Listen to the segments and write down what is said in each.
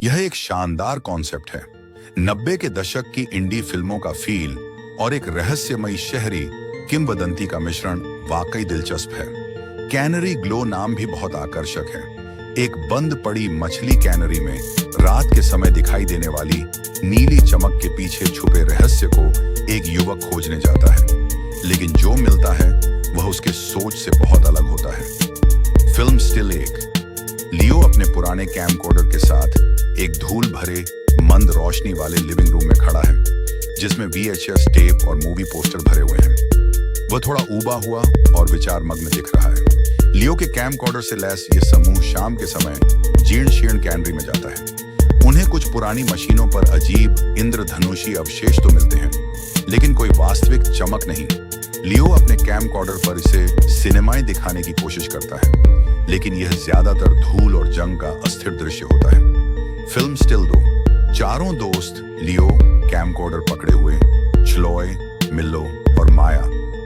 यह एक शानदार कॉन्सेप्ट है। 90 के दशक की इंडी फिल्मों का फील और एक रहस्यमयी शहरी किंवदंती का मिश्रण वाकई दिलचस्प है। कैनरी ग्लो नाम भी बहुत आकर्षक है। एक बंद पड़ी मछली कैनरी में रात के समय दिखाई देने वाली नीली चमक के पीछे छुपे रहस्य को एक युवक खोजने जाता है, लेकिन जो मिलता है वह उसके सोच से बहुत अलग होता है। फिल्म स्टिल एक। लियो अपने पुराने कैमकॉर्डर के साथ एक धूल भरे मंद रोशनी वाले लिविंग रूम में खड़ा है, जिसमें VHS टेप और मूवी पोस्टर भरे हुए हैं। वह थोड़ा ऊबा हुआ और विचार मग्न दिख रहा है। लियो के कैमकॉर्डर से लैस ये समूह शाम के समय जीर्ण शीर्ण कैनरी में जाता है। उन्हें कुछ पुरानी मशीनों पर अजीब इंद्रधनुषी अवशेष तो मिलते हैं, लेकिन कोई वास्तविक चमक नहीं। लियो अपने कैमकॉर्डर पर इसे सिनेमाई दिखाने की कोशिश करता है, लेकिन यह ज्यादातर धूल और जंग का अस्थिर दृश्य होता है। Film still 2। चारों दोस्त लियो कैमकॉर्डर पकड़े हुए च्लोय, मिलो और माया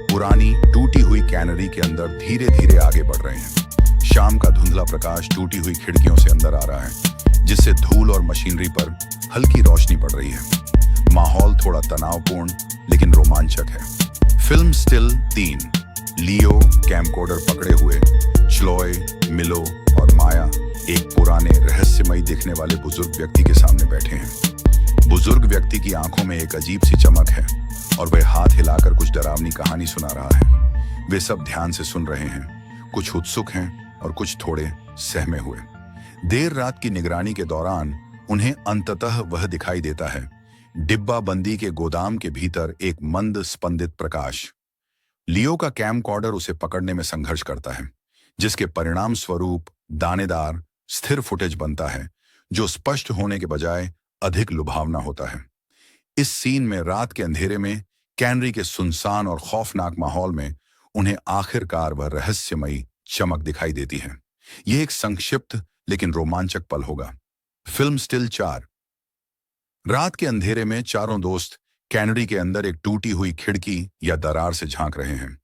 पुरानी टूटी हुई कैनरी के अंदर धीरे धीरे आगे बढ़ रहे हैं। शाम का धुंधला प्रकाश टूटी हुई खिड़कियों से अंदर आ रहा है, जिससे धूल और मशीनरी पर हल्की रोशनी पड़ रही है। माहौल थोड़ा तनावपूर्ण लेकिन रोमांचक है। Film still 3। लियो कैमकॉर्डर पकड़े हुए च्लोय, मिलो और माया एक पुराने रहस्यमयी दिखने वाले बुजुर्ग व्यक्ति के सामने बैठे हैं। बुजुर्ग व्यक्ति की आंखों में एक अजीब सी चमक है और वह हाथ हिलाकर कुछ डरावनी कहानी सुना रहा है। वे सब ध्यान से सुन रहे हैं, कुछ उत्सुक हैं और कुछ थोड़े सहमे हुए। देर रात की निगरानी के दौरान उन्हें अंततः वह दिखाई देता है, डिब्बा बंदी के गोदाम के भीतर एक मंद स्पंदित प्रकाश। लियो का कैमकॉर्डर उसे पकड़ने में संघर्ष करता है, जिसके परिणाम स्वरूप दानेदार स्थिर फुटेज बनता है, जो स्पष्ट होने के बजाय अधिक लुभावना होता है। इस सीन में रात के अंधेरे में कैनरी के सुनसान और खौफनाक माहौल में उन्हें आखिरकार वह रहस्यमयी चमक दिखाई देती है। यह एक संक्षिप्त लेकिन रोमांचक पल होगा। Film still 4। रात के अंधेरे में चारों दोस्त कैनरी के अंदर एक टूटी हुई खिड़की या दरार से झांक रहे हैं।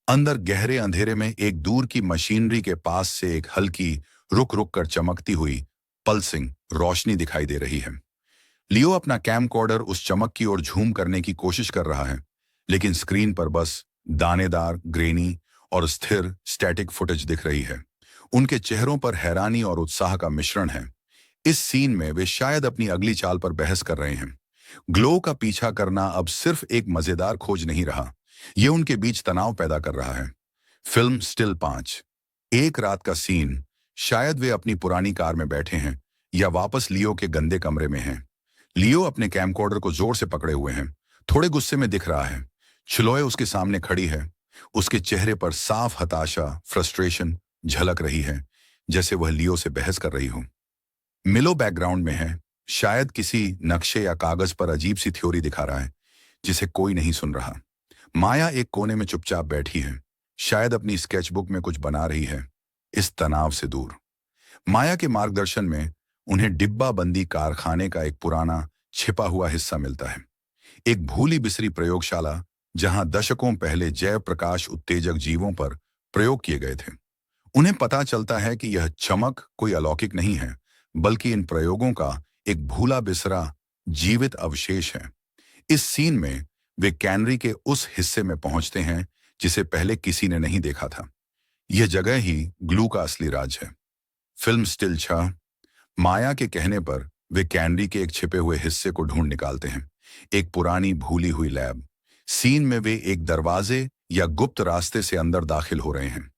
अंदर गहरे अंधेरे में एक दूर की मशीनरी के पास से एक हल्की रुक रुक कर चमकती हुई पल्सिंग रोशनी दिखाई दे रही है। लियो अपना कैमकॉर्डर उस चमक की ओर झूम करने की कोशिश कर रहा है, लेकिन स्क्रीन पर बस दानेदार, ग्रेनी और स्थिर स्टैटिक फुटेज दिख रही है। उनके चेहरों पर हैरानी और उत्साह का मिश्रण है। इस सीन में वे शायद अपनी अगली चाल पर बहस कर रहे हैं। ग्लो का पीछा करना अब सिर्फ एक मजेदार खोज नहीं रहा, यह उनके बीच तनाव पैदा कर रहा है। Film still 5। एक रात का सीन। शायद वे अपनी पुरानी कार में बैठे हैं या वापस लियो के गंदे कमरे में हैं। लियो अपने कैमकॉर्डर को जोर से पकड़े हुए हैं, थोड़े गुस्से में दिख रहा है। च्लोय उसके सामने खड़ी है। उसके चेहरे पर साफ हताशा, फ्रस्ट्रेशन झलक रही है, जैसे वह लियो से बहस कर रही हो। मिलो बैकग्राउंड में है, शायद किसी नक्शे या कागज पर अजीब सी थ्योरी दिखा रहा है, जिसे कोई नहीं सुन रहा। माया एक कोने में चुपचाप बैठी है, शायद अपनी स्केचबुक में कुछ बना रही है, इस तनाव से दूर। माया के मार्गदर्शन में उन्हें डिब्बा बंदी कारखाने का एक पुराना छिपा हुआ हिस्सा मिलता है। एक भूली बिसरी प्रयोगशाला, जहां दशकों पहले जैव प्रकाश उत्तेजक जीवों पर प्रयोग किए गए थे। उन्हें पता चलता है कि यह चमक कोई अलौकिक नहीं है, बल्कि इन प्रयोगों का एक भूला बिसरा जीवित अवशेष है। इस सीन में वे कैनरी के उस हिस्से में पहुंचते हैं जिसे पहले किसी ने नहीं देखा था। यह जगह ही ग्लू का असली राज है। Film still 6। माया के कहने पर वे कैनरी के एक छिपे हुए हिस्से को ढूंढ निकालते हैं, एक पुरानी भूली हुई लैब। सीन में वे एक दरवाजे या गुप्त रास्ते से अंदर दाखिल हो रहे हैं।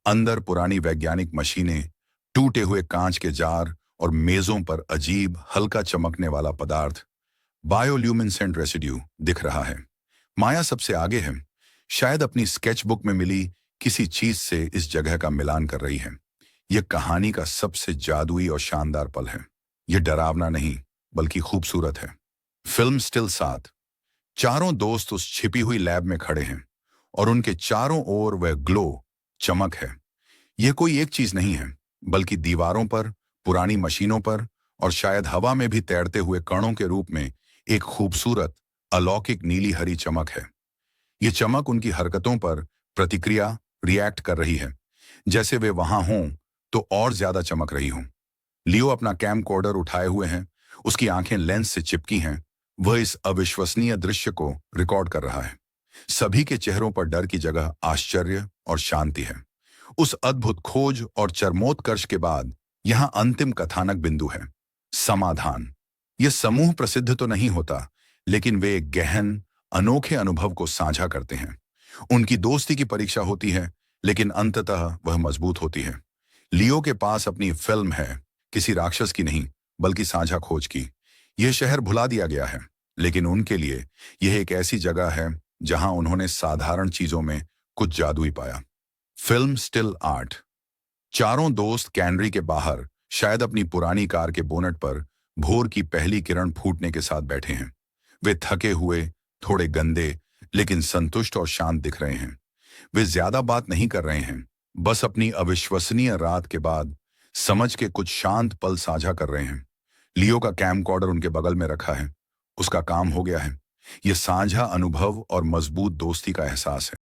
अंदर पुरानी वैज्ञानिक मशीनें, टूटे हुए कांच के जार और मेजों पर अजीब हल्का चमकने वाला पदार्थ, बायोल्यूमिनेसेंट रेसिड्यू दिख रहा है। माया सबसे आगे है, शायद अपनी स्केचबुक में मिली किसी चीज से इस जगह का मिलान कर रही है। यह कहानी का सबसे जादुई और शानदार पल है। यह डरावना नहीं, बल्कि खूबसूरत है। Film still 7। चारों दोस्त उस छिपी हुई लैब में खड़े हैं और उनके चारों ओर वह ग्लो, चमक है। यह कोई एक चीज नहीं है, बल्कि दीवारों पर, पुरानी मशीनों पर और शायद हवा में भी तैरते हुए कणों के रूप में एक खूबसूरत, अलौकिक नीली हरी चमक है। यह चमक उनकी हरकतों पर प्रतिक्रिया, रिएक्ट कर रही है, जैसे वे वहां हों तो और ज्यादा चमक रही हों। लियो अपना कैमकॉर्डर उठाए हुए हैं, उसकी आंखें लेंस से चिपकी हैं। वह इस अविश्वसनीय दृश्य को रिकॉर्ड कर रहा है। सभी के चेहरों पर डर की जगह आश्चर्य और शांति है। उस अद्भुत खोज और चरमोत्कर्ष के बाद यहां अंतिम कथानक बिंदु है, समाधान। यह समूह प्रसिद्ध तो नहीं होता, लेकिन वे एक गहन, अनोखे अनुभव को साझा करते हैं। उनकी दोस्ती की परीक्षा होती है, लेकिन अंततः वह मजबूत होती है। लियो के पास अपनी फिल्म है, किसी राक्षस की नहीं, बल्कि साझा खोज की। यह शहर भुला दिया गया है, लेकिन उनके लिए यह एक ऐसी जगह है जहां उन्होंने साधारण चीजों में कुछ जादुई पाया। Film still art. चारों दोस्त कैनरी के बाहर, शायद अपनी पुरानी कार के बोनट पर, भोर की पहली किरण फूटने के साथ बैठे हैं। वे थके हुए, थोड़े गंदे, लेकिन संतुष्ट और शांत दिख रहे हैं। वे ज्यादा बात नहीं कर रहे हैं, बस अपनी अविश्वसनीय रात के बाद समझ के कुछ शांत पल साझा कर रहे हैं। लियो का कैमकॉर्डर उनके बगल में रखा है। उसका काम हो गया है। यह साझा अनुभव और मजबूत दोस्ती का एहसास है।